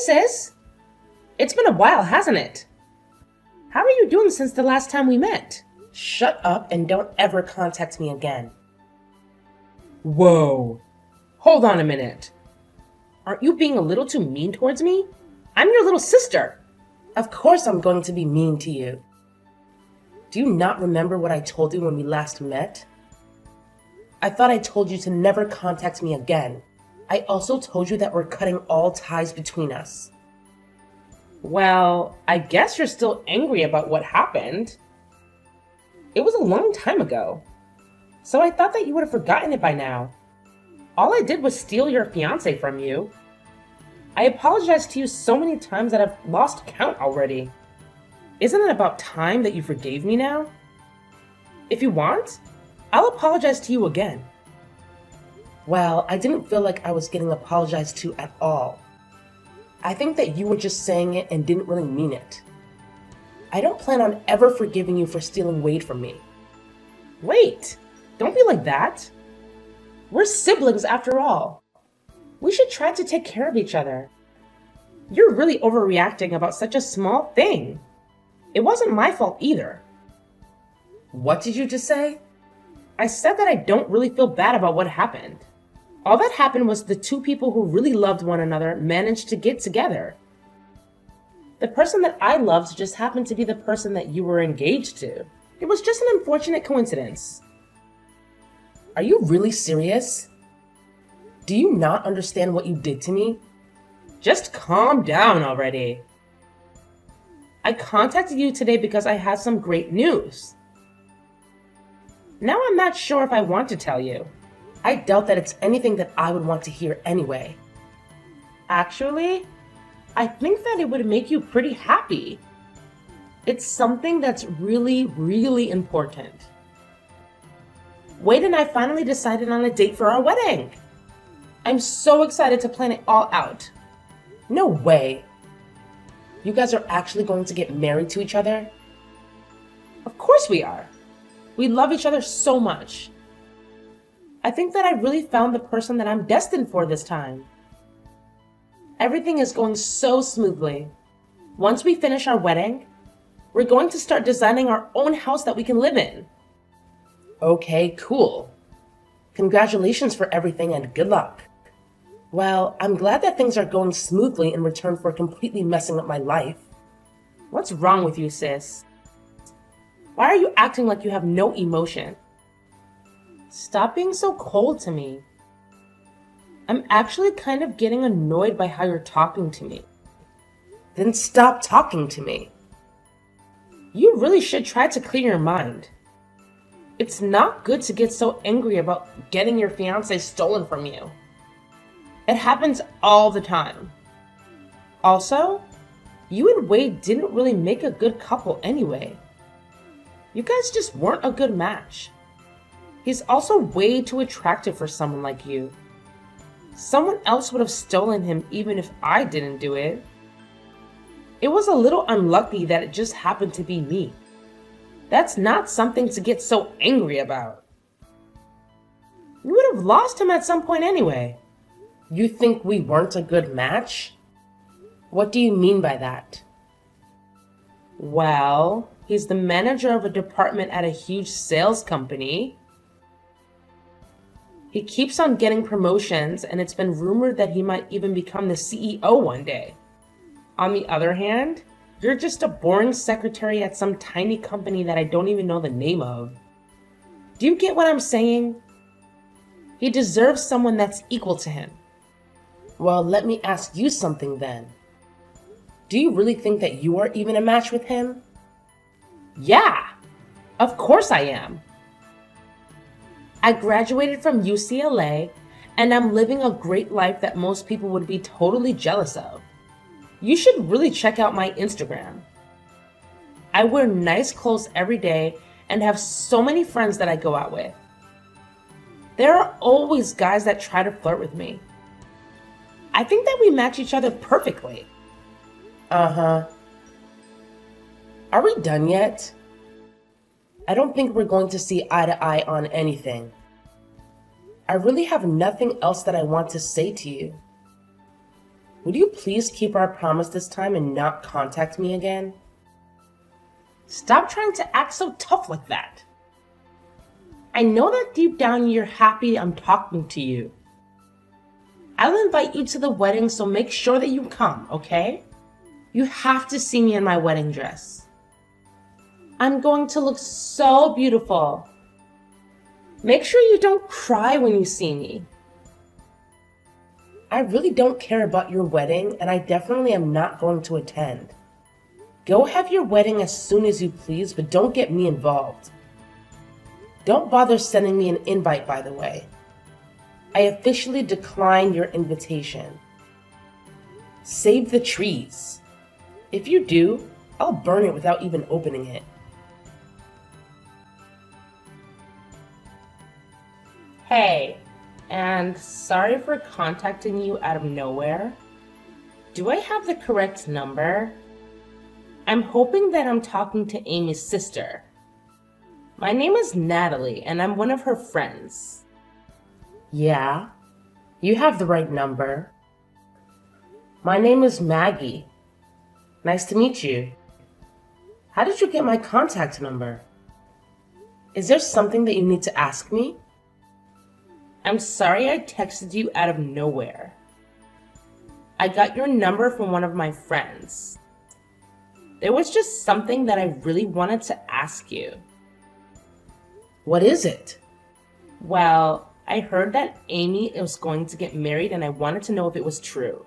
sis! It's been a while, hasn't it? How are you doing since the last time we met? Shut up and don't ever contact me again. Whoa! Hold on a minute. Aren't you being a little too mean towards me? I'm your little sister. Of course I'm going to be mean to you. Do you not remember what I told you when we last met? I thought I told you to never contact me again. I also told you that we're cutting all ties between us. Well, I guess you're still angry about what happened. It was a long time ago, so I thought that you would have forgotten it by now. All I did was steal your fiancé from you. I apologized to you so many times that I've lost count already. Isn't it about time that you forgave me now? If you want, I'll apologize to you again. Well, I didn't feel like I was getting apologized to at all. I think that you were just saying it and didn't really mean it. I don't plan on ever forgiving you for stealing Wade from me. Wait, don't be like that. We're siblings after all. We should try to take care of each other. You're really overreacting about such a small thing. It wasn't my fault either. What did you just say? I said that I don't really feel bad about what happened. All that happened was the two people who really loved one another managed to get together. The person that I loved just happened to be the person that you were engaged to. It was just an unfortunate coincidence. Are you really serious? Do you not understand what you did to me? Just calm down already. I contacted you today because I had some great news. Now I'm not sure if I want to tell you. I doubt that it's anything that I would want to hear anyway. Actually, I think that it would make you pretty happy. It's something that's really, really important. Wade and I finally decided on a date for our wedding. I'm so excited to plan it all out. No way. You guys are actually going to get married to each other? Of course we are. We love each other so much. I think that I really found the person that I'm destined for this time. Everything is going so smoothly. Once we finish our wedding, we're going to start designing our own house that we can live in. Okay, cool. Congratulations for everything and good luck. Well, I'm glad that things are going smoothly in return for completely messing up my life. What's wrong with you, sis? Why are you acting like you have no emotion? Stop being so cold to me. I'm actually kind of getting annoyed by how you're talking to me. Then stop talking to me. You really should try to clear your mind. It's not good to get so angry about getting your fiancé stolen from you. It happens all the time. Also, you and Wade didn't really make a good couple anyway. You guys just weren't a good match. He's also way too attractive for someone like you. Someone else would have stolen him even if I didn't do it. It was a little unlucky that it just happened to be me. That's not something to get so angry about. You would have lost him at some point anyway. You think we weren't a good match? What do you mean by that? Well, he's the manager of a department at a huge sales company. He keeps on getting promotions, and it's been rumored that he might even become the CEO one day. On the other hand, you're just a boring secretary at some tiny company that I don't even know the name of. Do you get what I'm saying? He deserves someone that's equal to him. Well, let me ask you something then. Do you really think that you are even a match with him? Yeah, of course I am. I graduated from UCLA, and I'm living a great life that most people would be totally jealous of. You should really check out my Instagram. I wear nice clothes every day and have so many friends that I go out with. There are always guys that try to flirt with me. I think that we match each other perfectly. Uh-huh. Are we done yet? I don't think we're going to see eye to eye on anything. I really have nothing else that I want to say to you. Would you please keep our promise this time and not contact me again? Stop trying to act so tough like that. I know that deep down you're happy I'm talking to you. I'll invite you to the wedding, so make sure that you come, okay? You have to see me in my wedding dress. I'm going to look so beautiful. Make sure you don't cry when you see me. I really don't care about your wedding, and I definitely am not going to attend. Go have your wedding as soon as you please, but don't get me involved. Don't bother sending me an invite, by the way. I officially decline your invitation. Save the trees. If you do, I'll burn it without even opening it. Hey, and sorry for contacting you out of nowhere. Do I have the correct number? I'm hoping that I'm talking to Amy's sister. My name is Natalie, and I'm one of her friends. Yeah, you have the right number. My name is Maggie. Nice to meet you. How did you get my contact number? Is there something that you need to ask me? I'm sorry I texted you out of nowhere. I got your number from one of my friends. There was just something that I really wanted to ask you. What is it? Well, I heard that Amy was going to get married, and I wanted to know if it was true.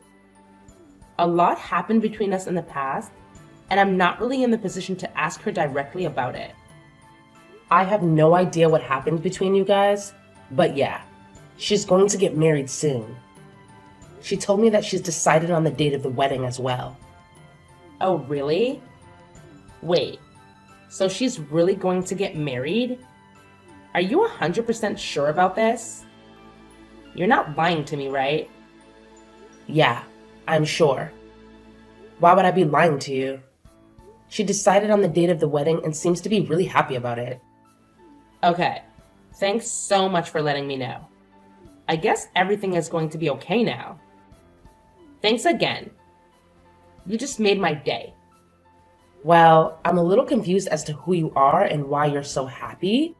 A lot happened between us in the past, and I'm not really in the position to ask her directly about it. I have no idea what happened between you guys, but yeah, she's going to get married soon. She told me that she's decided on the date of the wedding as well. Oh, really? Wait, so she's really going to get married? Are you 100% sure about this? You're not lying to me, right? Yeah, I'm sure. Why would I be lying to you? She decided on the date of the wedding and seems to be really happy about it. Okay, thanks so much for letting me know. I guess everything is going to be okay now. Thanks again. You just made my day. Well, I'm a little confused as to who you are and why you're so happy.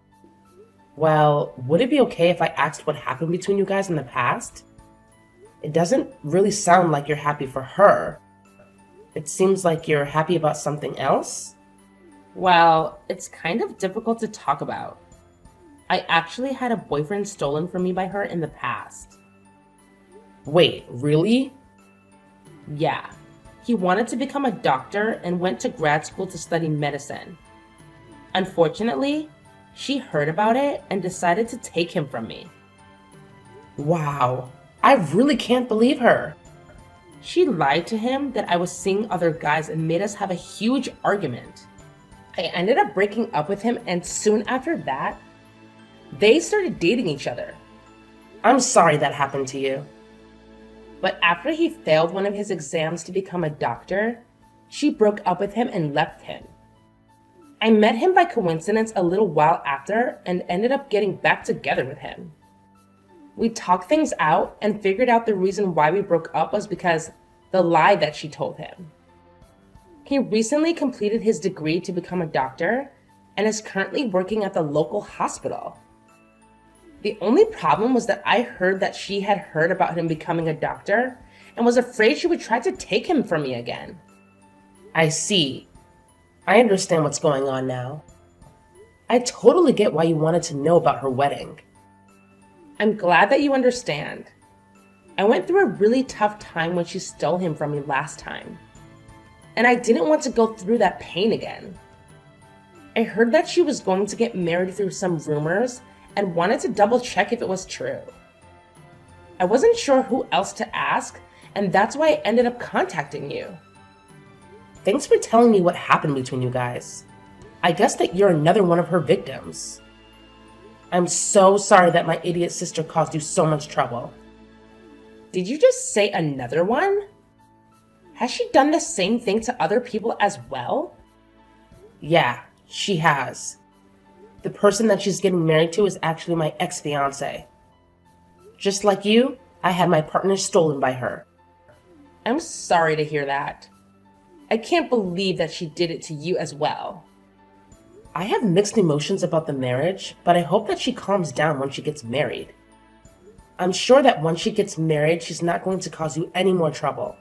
Well, would it be okay if I asked what happened between you guys in the past? It doesn't really sound like you're happy for her. It seems like you're happy about something else. Well, it's kind of difficult to talk about. I actually had a boyfriend stolen from me by her in the past. Wait, really? Yeah. He wanted to become a doctor and went to grad school to study medicine. Unfortunately, she heard about it and decided to take him from me. Wow, I really can't believe her. She lied to him that I was seeing other guys and made us have a huge argument. I ended up breaking up with him, and soon after that, they started dating each other. I'm sorry that happened to you. But after he failed one of his exams to become a doctor, she broke up with him and left him. I met him by coincidence a little while after and ended up getting back together with him. We talked things out and figured out the reason why we broke up was because the lie that she told him. He recently completed his degree to become a doctor and is currently working at the local hospital. The only problem was that I heard that she had heard about him becoming a doctor and was afraid she would try to take him from me again. I see. I understand what's going on now. I totally get why you wanted to know about her wedding. I'm glad that you understand. I went through a really tough time when she stole him from me last time, and I didn't want to go through that pain again. I heard that she was going to get married through some rumors and wanted to double check if it was true. I wasn't sure who else to ask, and that's why I ended up contacting you. Thanks for telling me what happened between you guys. I guess that you're another one of her victims. I'm so sorry that my idiot sister caused you so much trouble. Did you just say another one? Has she done the same thing to other people as well? Yeah, she has. The person that she's getting married to is actually my ex-fiance. Just like you, I had my partner stolen by her. I'm sorry to hear that. I can't believe that she did it to you as well. I have mixed emotions about the marriage, but I hope that she calms down when she gets married. I'm sure that once she gets married, she's not going to cause you any more trouble.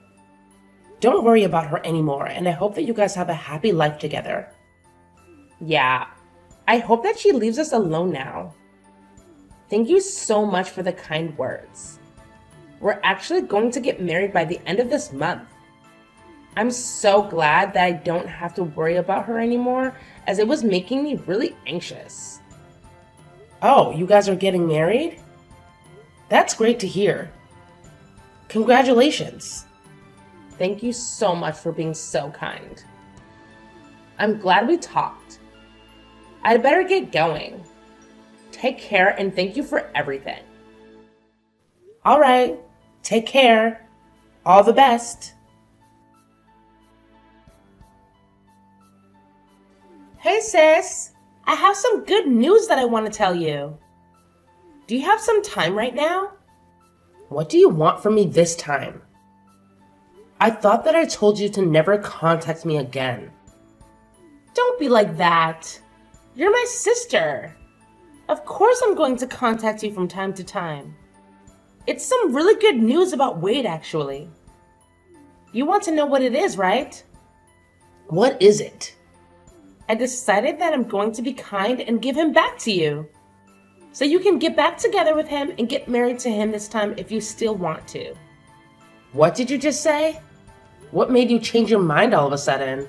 Don't worry about her anymore, and I hope that you guys have a happy life together. Yeah, I hope that she leaves us alone now. Thank you so much for the kind words. We're actually going to get married by the end of this month. I'm so glad that I don't have to worry about her anymore, as it was making me really anxious. Oh, you guys are getting married? That's great to hear. Congratulations. Thank you so much for being so kind. I'm glad we talked. I'd better get going. Take care and thank you for everything. All right, take care. All the best. Hey sis, I have some good news that I want to tell you. Do you have some time right now? What do you want from me this time? I thought that I told you to never contact me again. Don't be like that. You're my sister. Of course I'm going to contact you from time to time. It's some really good news about Wade, actually. You want to know what it is, right? What is it? I decided that I'm going to be kind and give him back to you. So you can get back together with him and get married to him this time if you still want to. What did you just say? What made you change your mind all of a sudden?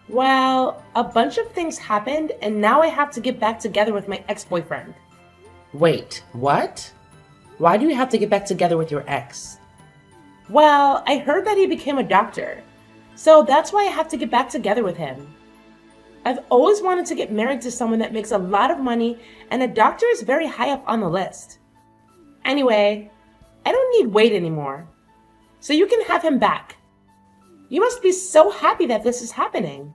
Well, a bunch of things happened and now I have to get back together with my ex-boyfriend. Wait, what? Why do you have to get back together with your ex? Well, I heard that he became a doctor, so that's why I have to get back together with him. I've always wanted to get married to someone that makes a lot of money, and a doctor is very high up on the list. Anyway, I don't need Wade anymore, so you can have him back. You must be so happy that this is happening.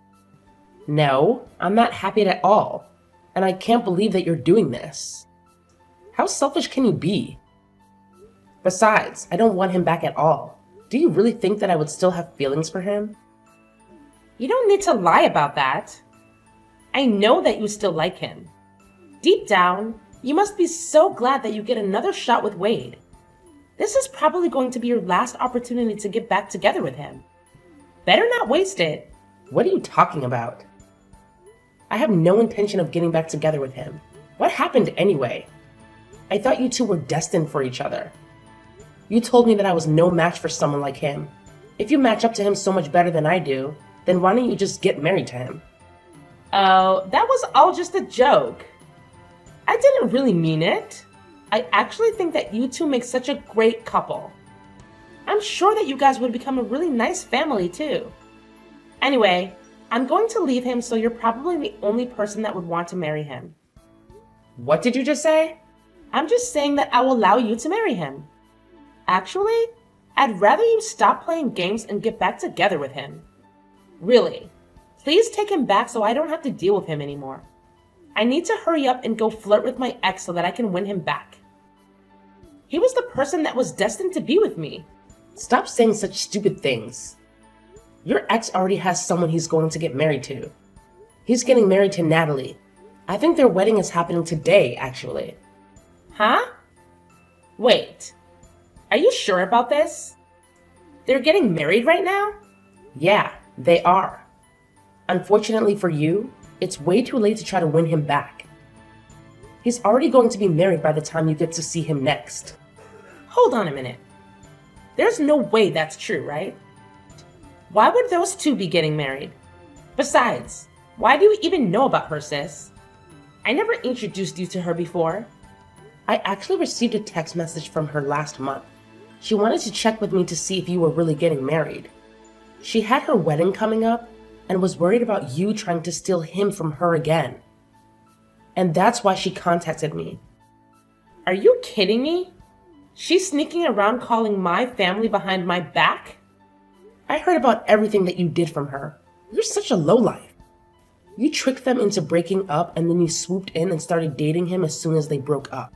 No, I'm not happy at all, and I can't believe that you're doing this. How selfish can you be? Besides, I don't want him back at all. Do you really think that I would still have feelings for him? You don't need to lie about that. I know that you still like him. Deep down, you must be so glad that you get another shot with Wade. This is probably going to be your last opportunity to get back together with him. Better not waste it. What are you talking about? I have no intention of getting back together with him. What happened anyway? I thought you two were destined for each other. You told me that I was no match for someone like him. If you match up to him so much better than I do, then why don't you just get married to him? Oh, that was all just a joke. I didn't really mean it. I actually think that you two make such a great couple. I'm sure that you guys would become a really nice family too. Anyway, I'm going to leave him, so you're probably the only person that would want to marry him. What did you just say? I'm just saying that I will allow you to marry him. Actually, I'd rather you stop playing games and get back together with him. Really, please take him back so I don't have to deal with him anymore. I need to hurry up and go flirt with my ex so that I can win him back. He was the person that was destined to be with me. Stop saying such stupid things. Your ex already has someone he's going to get married to. He's getting married to Natalie. I think their wedding is happening today, actually. Huh? Wait. Are you sure about this? They're getting married right now? Yeah, they are. Unfortunately for you, it's way too late to try to win him back. He's already going to be married by the time you get to see him next. Hold on a minute. There's no way that's true, right? Why would those two be getting married? Besides, why do you even know about her, sis? I never introduced you to her before. I actually received a text message from her last month. She wanted to check with me to see if you were really getting married. She had her wedding coming up and was worried about you trying to steal him from her again. And that's why she contacted me. Are you kidding me? She's sneaking around calling my family behind my back? I heard about everything that you did from her. You're such a lowlife. You tricked them into breaking up and then you swooped in and started dating him as soon as they broke up.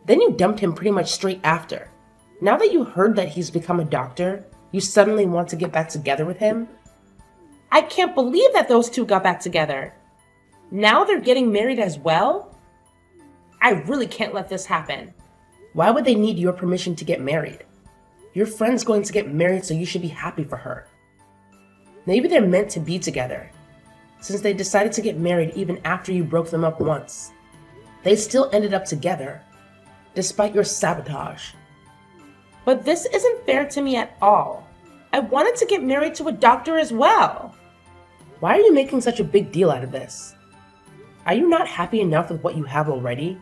Then you dumped him pretty much straight after. Now that you heard that he's become a doctor, you suddenly want to get back together with him? I can't believe that those two got back together. Now they're getting married as well? I really can't let this happen. Why would they need your permission to get married? Your friend's going to get married, so you should be happy for her. Maybe they're meant to be together, since they decided to get married even after you broke them up once. They still ended up together, despite your sabotage. But this isn't fair to me at all. I wanted to get married to a doctor as well. Why are you making such a big deal out of this? Are you not happy enough with what you have already?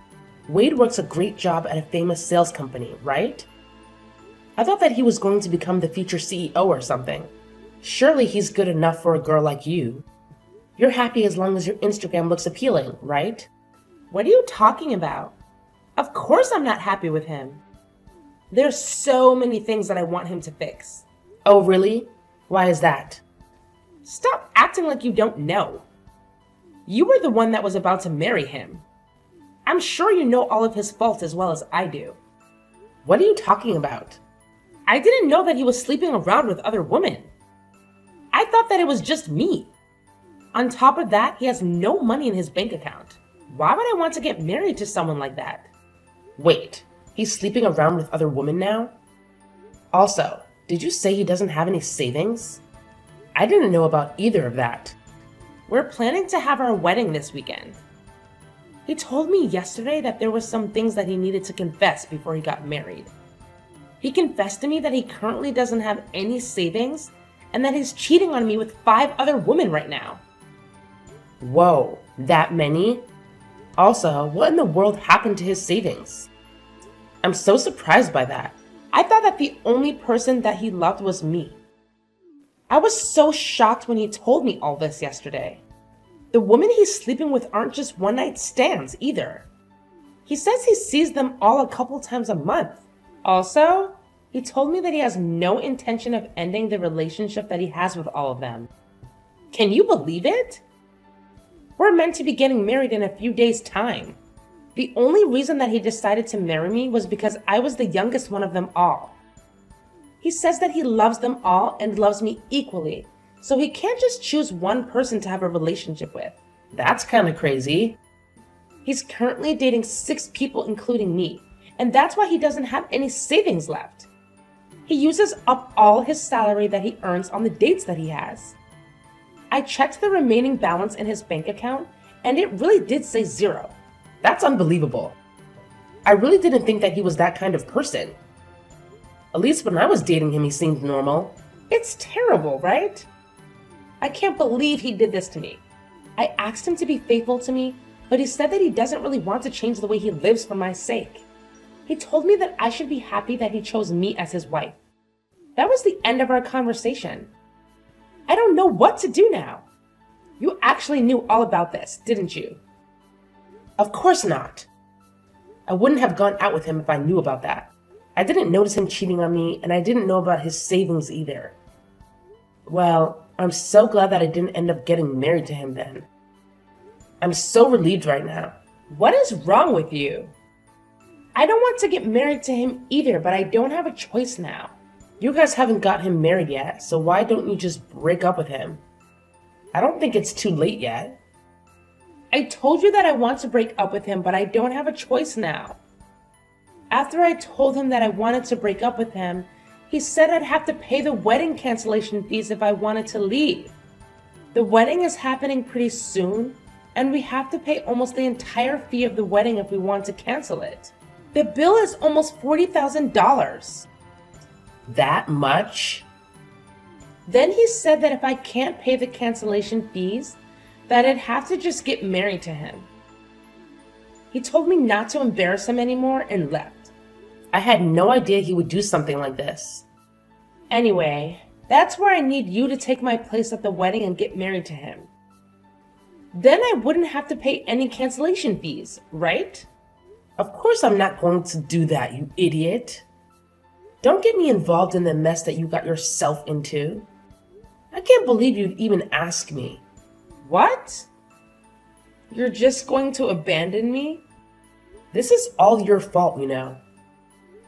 Wade works a great job at a famous sales company, right? I thought that he was going to become the future CEO or something. Surely he's good enough for a girl like you. You're happy as long as your Instagram looks appealing, right? What are you talking about? Of course I'm not happy with him. There's so many things that I want him to fix. Oh, really? Why is that? Stop acting like you don't know. You were the one that was about to marry him. I'm sure you know all of his faults as well as I do. What are you talking about? I didn't know that he was sleeping around with other women. I thought that it was just me. On top of that, he has no money in his bank account. Why would I want to get married to someone like that? Wait, he's sleeping around with other women now? Also, did you say he doesn't have any savings? I didn't know about either of that. We're planning to have our wedding this weekend. He told me yesterday that there were some things that he needed to confess before he got married. He confessed to me that he currently doesn't have any savings and that he's cheating on me with 5 other women right now. Whoa, that many? Also, what in the world happened to his savings? I'm so surprised by that. I thought that the only person that he loved was me. I was so shocked when he told me all this yesterday. The women he's sleeping with aren't just one-night stands either. He says he sees them all a couple times a month. Also, he told me that he has no intention of ending the relationship that he has with all of them. Can you believe it? We're meant to be getting married in a few days' time. The only reason that he decided to marry me was because I was the youngest one of them all. He says that he loves them all and loves me equally, so he can't just choose one person to have a relationship with. That's kind of crazy. He's currently dating 6 people, including me, and that's why he doesn't have any savings left. He uses up all his salary that he earns on the dates that he has. I checked the remaining balance in his bank account, and it really did say 0. That's unbelievable. I really didn't think that he was that kind of person. At least when I was dating him, he seemed normal. It's terrible, right? I can't believe he did this to me. I asked him to be faithful to me, but he said that he doesn't really want to change the way he lives for my sake. He told me that I should be happy that he chose me as his wife. That was the end of our conversation. I don't know what to do now. You actually knew all about this, didn't you? Of course not. I wouldn't have gone out with him if I knew about that. I didn't notice him cheating on me, and I didn't know about his savings either. Well, I'm so glad that I didn't end up getting married to him then. I'm so relieved right now. What is wrong with you? I don't want to get married to him either, but I don't have a choice now. You guys haven't got him married yet, so why don't you just break up with him? I don't think it's too late yet. I told you that I want to break up with him, but I don't have a choice now. After I told him that I wanted to break up with him, he said I'd have to pay the wedding cancellation fees if I wanted to leave. The wedding is happening pretty soon, and we have to pay almost the entire fee of the wedding if we want to cancel it. The bill is almost $40,000. That much? Then he said that if I can't pay the cancellation fees, that I'd have to just get married to him. He told me not to embarrass him anymore and left. I had no idea he would do something like this. Anyway, that's where I need you to take my place at the wedding and get married to him. Then I wouldn't have to pay any cancellation fees, right? Of course I'm not going to do that, you idiot. Don't get me involved in the mess that you got yourself into. I can't believe you'd even ask me. What? You're just going to abandon me? This is all your fault, you know.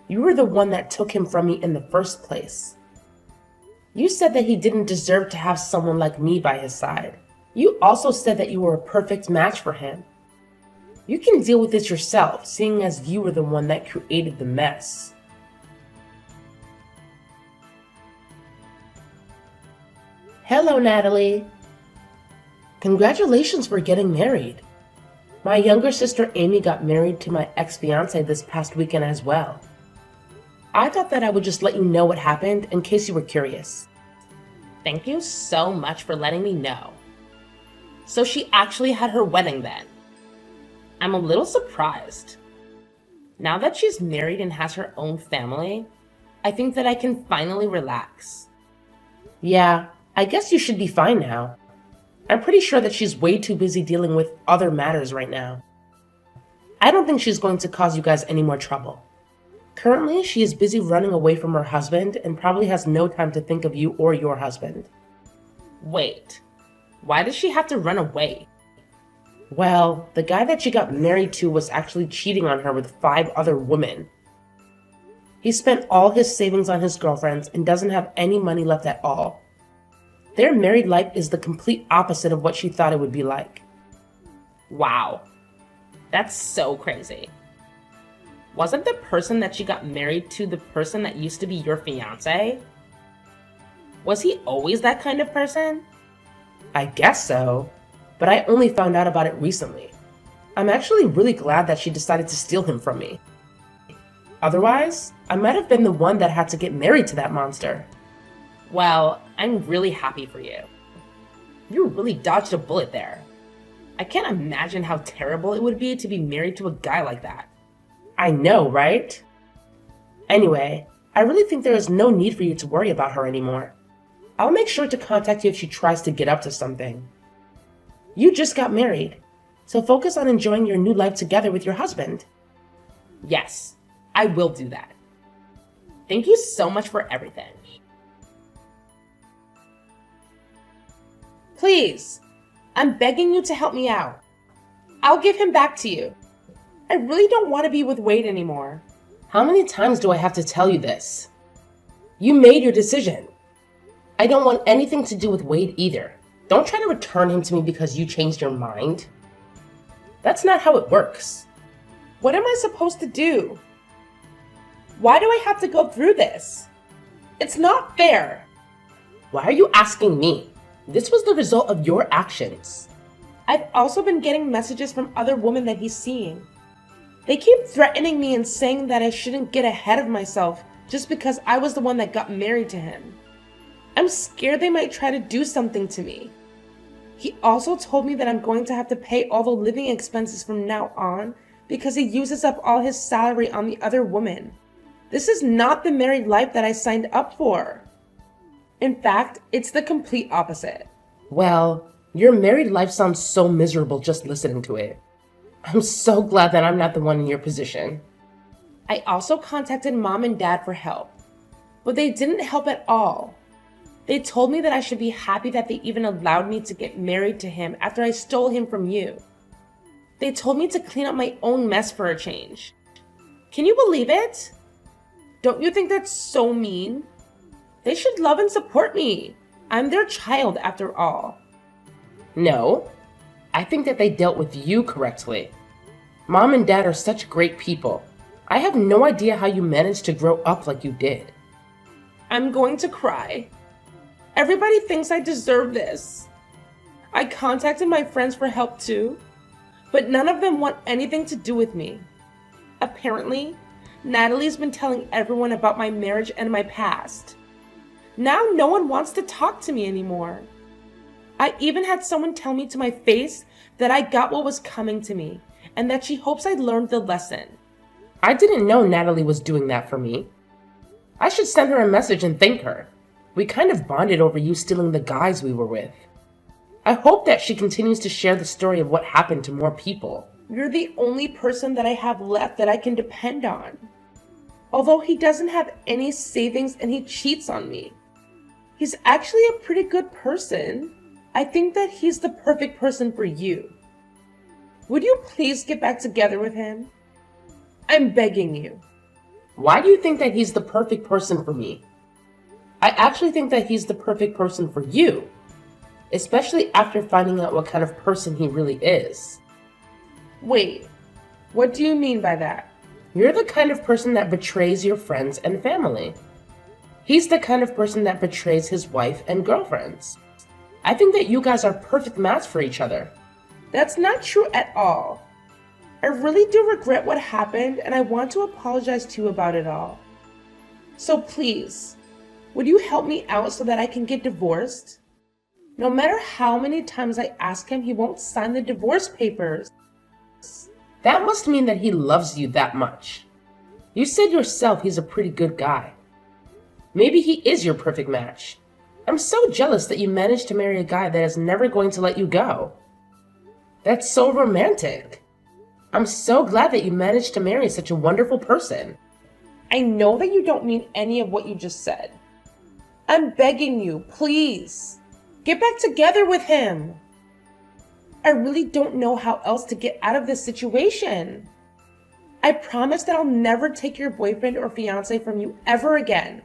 You were the one that took him from me in the first place. You said that he didn't deserve to have someone like me by his side. You also said that you were a perfect match for him. You can deal with this yourself, seeing as you were the one that created the mess. Hello, Natalie. Congratulations for getting married. My younger sister Amy got married to my ex-fiancé this past weekend as well. I thought that I would just let you know what happened in case you were curious. Thank you so much for letting me know. So she actually had her wedding then. I'm a little surprised. Now that she's married and has her own family, I think that I can finally relax. Yeah, I guess you should be fine now. I'm pretty sure that she's way too busy dealing with other matters right now. I don't think she's going to cause you guys any more trouble. Currently, she is busy running away from her husband and probably has no time to think of you or your husband. Wait, why does she have to run away? Well, the guy that she got married to was actually cheating on her with 5 other women. He spent all his savings on his girlfriends and doesn't have any money left at all. Their married life is the complete opposite of what she thought it would be like. Wow, that's so crazy. Wasn't the person that she got married to the person that used to be your fiancé? Was he always that kind of person? I guess so, but I only found out about it recently. I'm actually really glad that she decided to steal him from me. Otherwise, I might have been the one that had to get married to that monster. Well, I'm really happy for you. You really dodged a bullet there. I can't imagine how terrible it would be to be married to a guy like that. I know, right? Anyway, I really think there is no need for you to worry about her anymore. I'll make sure to contact you if she tries to get up to something. You just got married, so focus on enjoying your new life together with your husband. Yes, I will do that. Thank you so much for everything. Please, I'm begging you to help me out. I'll give him back to you. I really don't want to be with Wade anymore. How many times do I have to tell you this? You made your decision. I don't want anything to do with Wade either. Don't try to return him to me because you changed your mind. That's not how it works. What am I supposed to do? Why do I have to go through this? It's not fair. Why are you asking me? This was the result of your actions. I've also been getting messages from other women that he's seeing. They keep threatening me and saying that I shouldn't get ahead of myself just because I was the one that got married to him. I'm scared they might try to do something to me. He also told me that I'm going to have to pay all the living expenses from now on because he uses up all his salary on the other woman. This is not the married life that I signed up for. In fact, it's the complete opposite. Well, your married life sounds so miserable just listening to it. I'm so glad that I'm not the one in your position. I also contacted Mom and Dad for help, but they didn't help at all. They told me that I should be happy that they even allowed me to get married to him after I stole him from you. They told me to clean up my own mess for a change. Can you believe it? Don't you think that's so mean? They should love and support me. I'm their child after all. No, I think that they dealt with you correctly. Mom and Dad are such great people. I have no idea how you managed to grow up like you did. I'm going to cry. Everybody thinks I deserve this. I contacted my friends for help too, but none of them want anything to do with me. Apparently, Natalie's been telling everyone about my marriage and my past. Now no one wants to talk to me anymore. I even had someone tell me to my face that I got what was coming to me and that she hopes I learned the lesson. I didn't know Natalie was doing that for me. I should send her a message and thank her. We kind of bonded over you stealing the guys we were with. I hope that she continues to share the story of what happened to more people. You're the only person that I have left that I can depend on. Although he doesn't have any savings and he cheats on me. He's actually a pretty good person. I think that he's the perfect person for you. Would you please get back together with him? I'm begging you. Why do you think that he's the perfect person for me? I actually think that he's the perfect person for you, especially after finding out what kind of person he really is. Wait, what do you mean by that? You're the kind of person that betrays your friends and family. He's the kind of person that betrays his wife and girlfriends. I think that you guys are a perfect match for each other. That's not true at all. I really do regret what happened, and I want to apologize to you about it all. So please, would you help me out so that I can get divorced? No matter how many times I ask him, he won't sign the divorce papers. That must mean that he loves you that much. You said yourself he's a pretty good guy. Maybe he is your perfect match. I'm so jealous that you managed to marry a guy that is never going to let you go. That's so romantic. I'm so glad that you managed to marry such a wonderful person. I know that you don't mean any of what you just said. I'm begging you, please, get back together with him. I really don't know how else to get out of this situation. I promise that I'll never take your boyfriend or fiance from you ever again.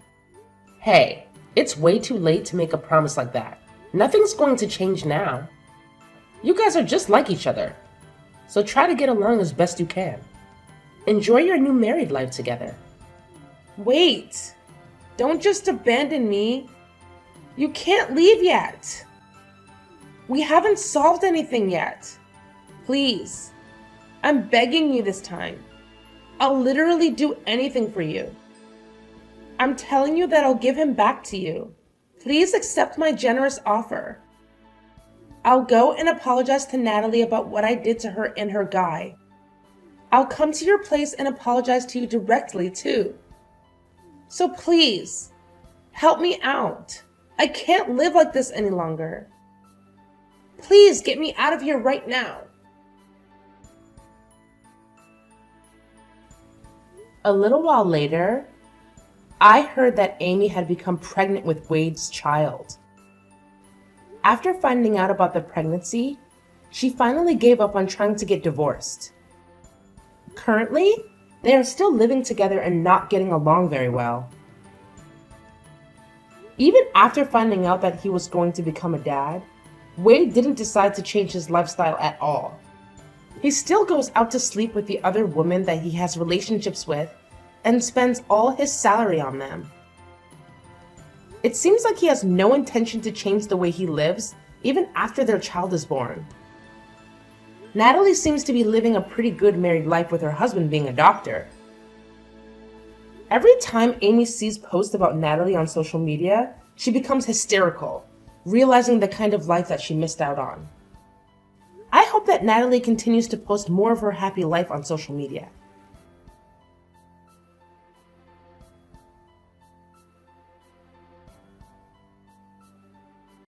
Hey, it's way too late to make a promise like that. Nothing's going to change now. You guys are just like each other. So try to get along as best you can. Enjoy your new married life together. Wait, don't just abandon me. You can't leave yet. We haven't solved anything yet. Please, I'm begging you this time. I'll literally do anything for you. I'm telling you that I'll give him back to you. Please accept my generous offer. I'll go and apologize to Natalie about what I did to her and her guy. I'll come to your place and apologize to you directly too. So please, help me out. I can't live like this any longer. Please get me out of here right now. A little while later, I heard that Amy had become pregnant with Wade's child. After finding out about the pregnancy, she finally gave up on trying to get divorced. Currently, they are still living together and not getting along very well. Even after finding out that he was going to become a dad, Wade didn't decide to change his lifestyle at all. He still goes out to sleep with the other women that he has relationships with and spends all his salary on them. It seems like he has no intention to change the way he lives, even after their child is born. Natalie seems to be living a pretty good married life with her husband being a doctor. Every time Amy sees posts about Natalie on social media, she becomes hysterical, realizing the kind of life that she missed out on. I hope that Natalie continues to post more of her happy life on social media.